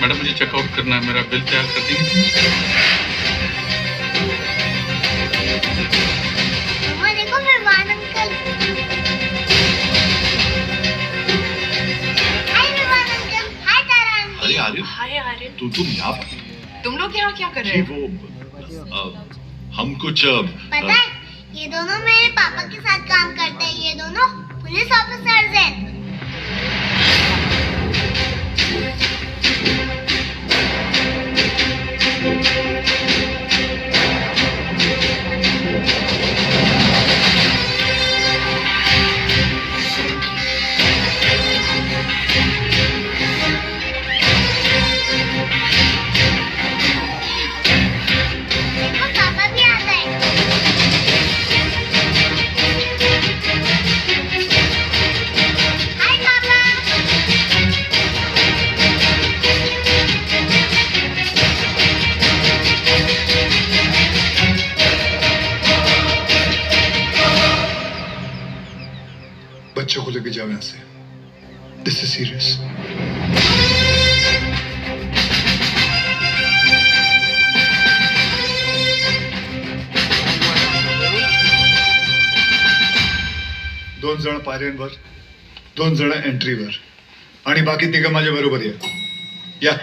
Madam मुझे checkout करना है, मेरा बिल तैयार कर देंगे? मम्मा देखो मेहमान अंकल। हाय मेहमान अंकल, हाय तारा आंटी। अरे आर्य, हाय आर्य, तुम यहाँ तुम लोग यहाँ क्या कर रहे जी हो? हम कुछ पता है ये दोनों मेरे पापा के साथ काम करते हैं। ये दोनों पुलिस ऑफिसर्स हैं। देखो पापा भी आ गए। हाय पापा। बच्चों को लेके जाओ यहाँ से। This is serious. दोन जण पायऱ्यांवर, दोन जण एंट्रीवर आणि बाकी तिघं माझ्या बरोबर या.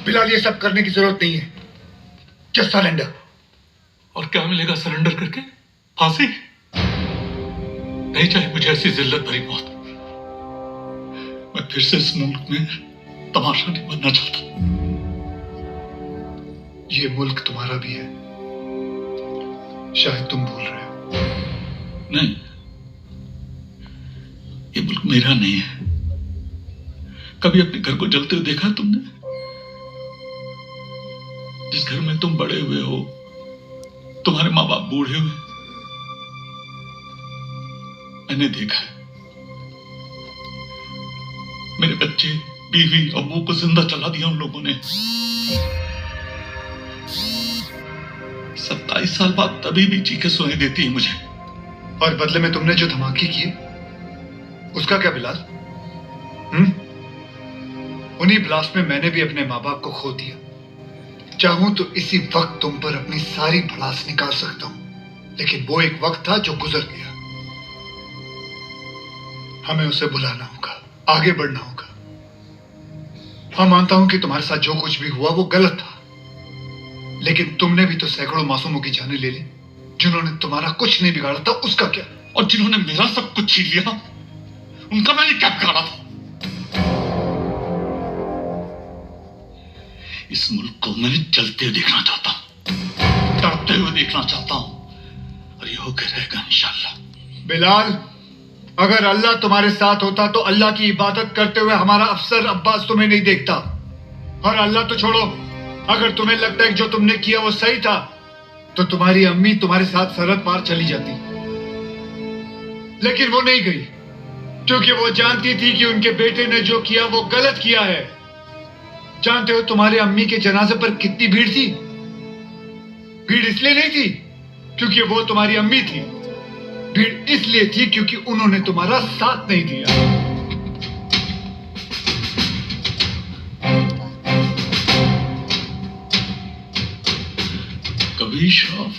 बिलाल, ये सब करने की जरूरत नहीं है। Just surrender. और क्या मिलेगा सरेंडर करके? फांसी? नहीं चाहिए मुझे ऐसी जिल्लत भरी मौत। मैं फिर से इस मुल्क में तमाशा नहीं बनना चाहता। ये मुल्क तुम्हारा भी है, शायद तुम भूल रहे हो। नहीं, ये मुल्क मेरा नहीं है। कभी अपने घर को जलते हुए देखा तुमने? जिस घर में तुम बड़े हुए हो, तुम्हारे माँ बाप बूढ़े हुए, मैंने देखा है। मेरे बच्चे, बीवी, अम्मू को जिंदा चला दिया उन लोगों ने। 27 साल बाद तभी भी चीखें सुनाई देती है मुझे। और बदले में तुमने जो धमाके किए, उसका क्या बिलाल? उन्हीं ब्लास्ट में मैंने भी अपने माँ बाप को खो दिया। चाहूं तो इसी वक्त तुम पर अपनी सारी भड़ास निकाल सकता हूं, लेकिन वो एक वक्त था जो गुजर गया। हमें उसे भुलाना होगा, आगे बढ़ना होगा। हाँ, मानता हूं कि तुम्हारे साथ जो कुछ भी हुआ वो गलत था, लेकिन तुमने भी तो सैकड़ों मासूमों की जानें ले ली। जिन्होंने तुम्हारा कुछ नहीं बिगाड़ा था, उसका क्या? और जिन्होंने मेरा सब कुछ छीन लिया, उनका मैंने क्या बिगाड़ा था? इस मुल्क को मैं जलते हुए देखना चाहता हूं, तड़पते हुए देखना चाहता हूं, और ये होकर रहेगा इंशाल्लाह। बिलाल, अगर अल्लाह तुम्हारे साथ होता तो अल्लाह की इबादत करते हुए हमारा अफसर अब्बास तुम्हें नहीं देखता। और अल्लाह तो छोड़ो, अगर तुम्हें लगता है कि जो तुमने किया वो सही था, तो तुम्हारी अम्मी तुम्हारे साथ सरहद पार चली जाती। लेकिन वो नहीं गई, क्योंकि वो जानती थी कि उनके बेटे ने जो किया वो गलत किया है। जानते हो तुम्हारे अम्मी के जनाजे पर कितनी भीड़ थी? भीड़ इसलिए नहीं थी क्योंकि वो तुम्हारी अम्मी थी, भीड़ इसलिए थी क्योंकि उन्होंने तुम्हारा साथ नहीं दिया। कभी शौफ,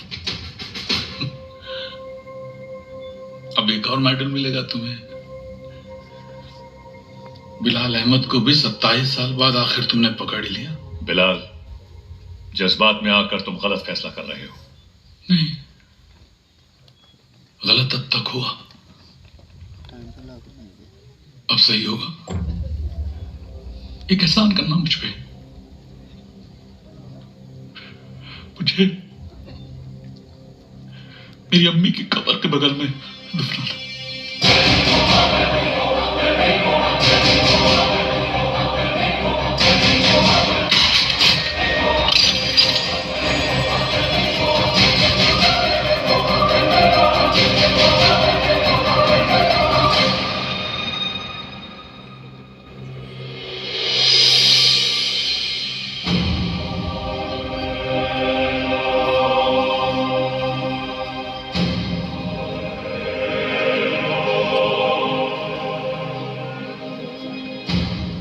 अब एक और मेडल मिलेगा तुम्हें। बिलाल अहमद को भी 27 साल बाद आखिर तुमने पकड़ लिया। बिलाल, जज्बात में आकर तुम गलत फैसला कर रहे हो। नहीं, गलत अब तक हुआ, अब सही होगा। एक एहसान करना मुझ पे, मुझे मेरी अम्मी की कब्र के बगल में दफनाना।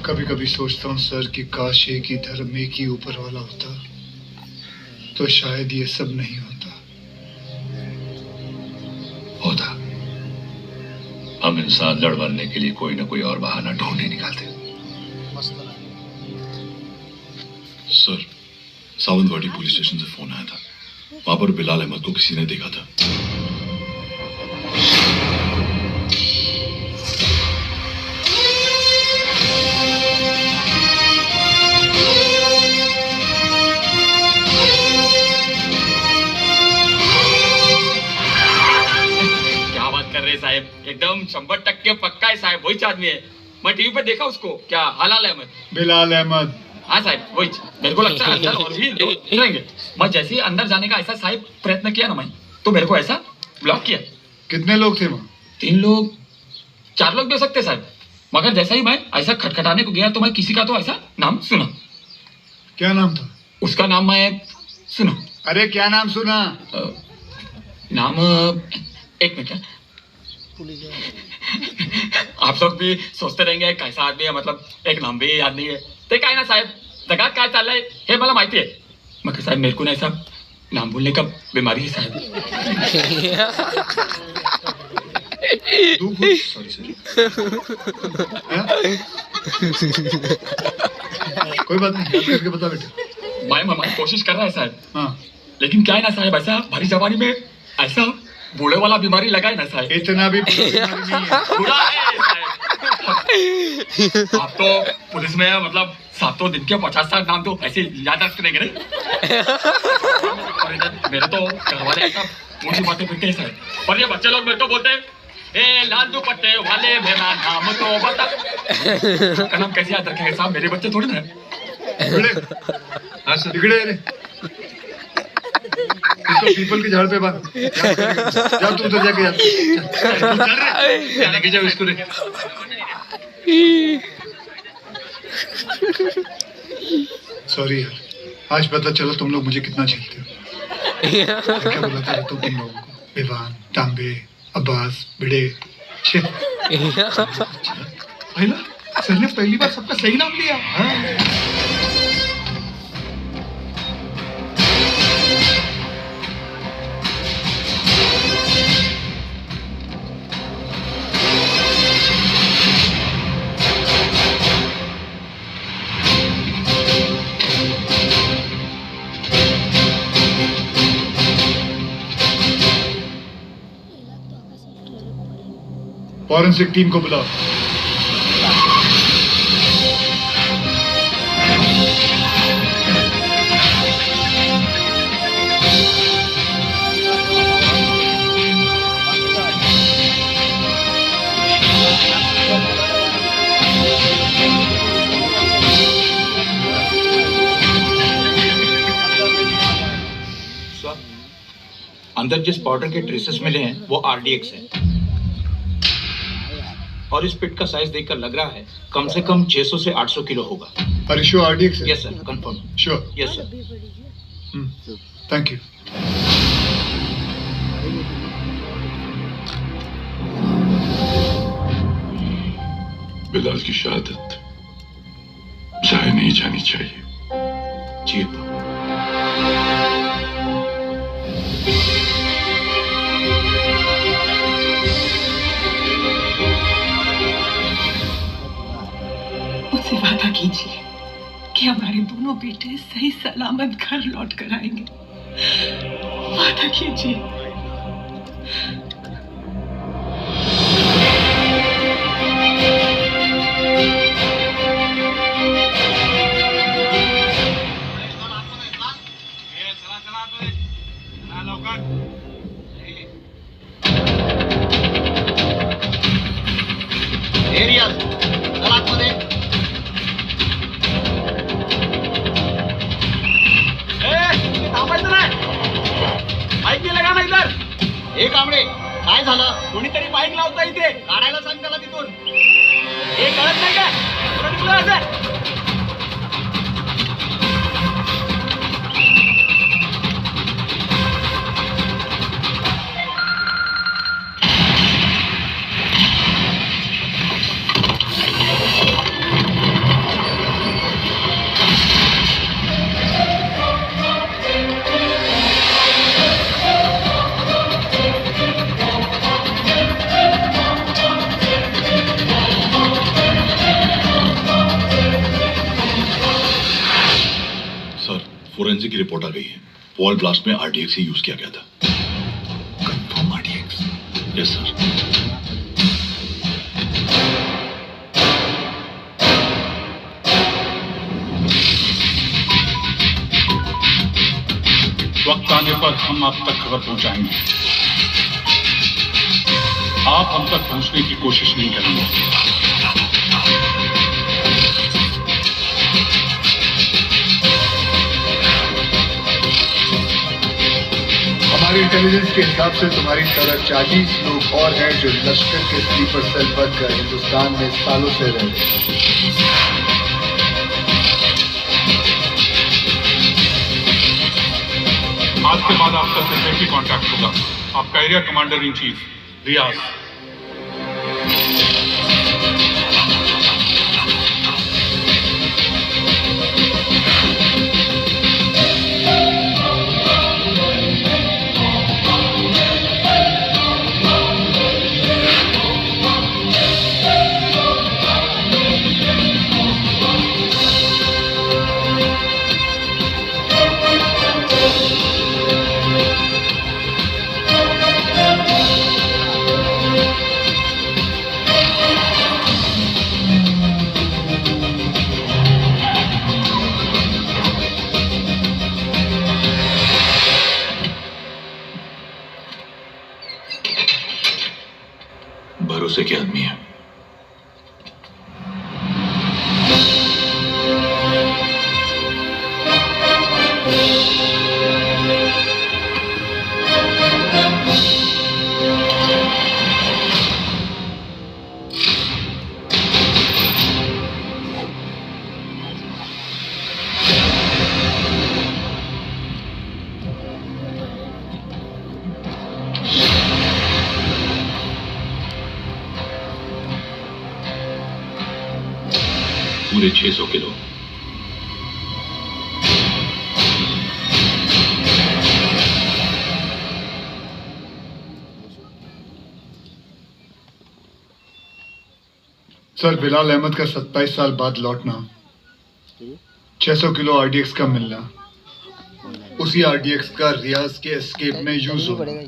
कभी कभी सोचता हूँ सर कि काश एक ही धर्म एक ही ऊपर वाला होता तो शायद ये सब नहीं होता। हम इंसान लड़ मरने के लिए कोई ना कोई और बहाना ढूंढ ही निकालते। सर, सावंतवाड़ी पुलिस स्टेशन से फोन आया था। वहां पर बिलाल अहमद को किसी ने देखा था। साहब एकदम 100% पक्का है साहब, वही आदमी है। मैं टीवी पे देखा उसको। क्या हलाल अहमद? बिलाल अहमद। हाँ साहब वही। मेरे को लगता है अंदर और भी लोग रहेंगे। मैं जैसे ही अंदर जाने का ऐसा साहब प्रयत्न किया ना मैं, तो मेरे को ऐसा ब्लॉक किया। कितने लोग थे वहाँ? 3 लोग 4 लोग भी हो सकते साहब, मगर जैसा ही मैं ऐसा खटखटाने को गया तो मैं किसी का तो ऐसा नाम सुना। क्या नाम था उसका? नाम मैं सुना। अरे क्या नाम सुना? नाम एक मिनट। आप लोग भी सोचते रहेंगे कैसा आदमी है, मतलब एक नाम भी याद नहीं है। ते काय ना साहेब, जगात काय चाललंय हे मला माहिती आहे, मग साहेब मेरे को ना ऐसा नाम भूलने का बीमारी है साहब। कोई बात नहीं, याद करके बता बेटा। मैं कोशिश कर रहा है साहब। हाँ, लेकिन क्या है ना साहब, ऐसा भरी जवानी में ऐसा बूढ़े वाला बीमारी लगा है ना साहब। इतना भी बुरा बीमारी नहीं है। बुरा है साहब। आप तो पुलिस में मतलब 7 दिन के 50-60 नाम तो ऐसे याद रखते रहेंगे नहीं। और इधर मेरे तो घर वाले ऐसा ऊँची बातें फिरते हैं साहब, और ये बच्चे लोग मेरे को बोलते हैं ए लाल दुपट्टे वाले मेरा नाम तो बता। का नाम कैसे याद रखेंगे साहब, मेरे बच्चे थोड़ी ना है। बिगड़े रे। इसको पीपल के झाड़ पे बांध। जा तू उधर जाके जा। जाने के जाओ इसको रे। सॉरी यार, आज पता चला तुम लोग मुझे कितना झेलते हो। क्या बोला था तुम लोगों को? विवान, तांबे, अब्बास, भिड़े। पहला सर ने पहली बार सबका सही नाम लिया। हाँ। फॉरेंसिक टीम को बुलाओ। अंदर जिस पाउडर के ट्रेसेस मिले हैं वो आरडीएक्स है, और इस पिट का साइज देखकर लग रहा है कम से कम 600 से 800 किलो होगा। Are you sure RDX है? Yes sir, confirm. Sure. Yes sir. Thank you. Bilal की शहादत जाया नहीं जानी चाहिए। जी कि हमारे दोनों बेटे सही सलामत घर लौट कर आएंगे। वादा कीजिए। एक आमळे काय झालं? कोणीतरी बाईक लावता इथे, काढायला सांग त्याला तिथून. हे कळत नाही काय? कुठं निघलं असं? फोरेंसिक की रिपोर्ट आ गई है। वॉल ब्लास्ट में आरडीएक्स ही यूज किया गया था। Confirm RDX? Yes sir. वक्त आने पर हम आप तक खबर पहुंचाएंगे। आप हम तक पहुंचने की कोशिश नहीं करेंगे। हमारी इंटेलिजेंस के हिसाब से तुम्हारी तरह 40 लोग और हैं जो लश्कर के स्लीपर सेल बनकर हिंदुस्तान में सालों से रह रहे हैं। आज के बाद आपका सिर्फ एक ही कॉन्टैक्ट होगा, आपका एरिया कमांडर इन चीफ रियाज। भरोसे के आदमी है। पूरे 600 किलो। सर, बिलाल अहमद का 27 साल बाद लौटना, 600 किलो आरडीएक्स का मिलना, उसी आरडीएक्स का रियाज के एस्केप में यूज होना।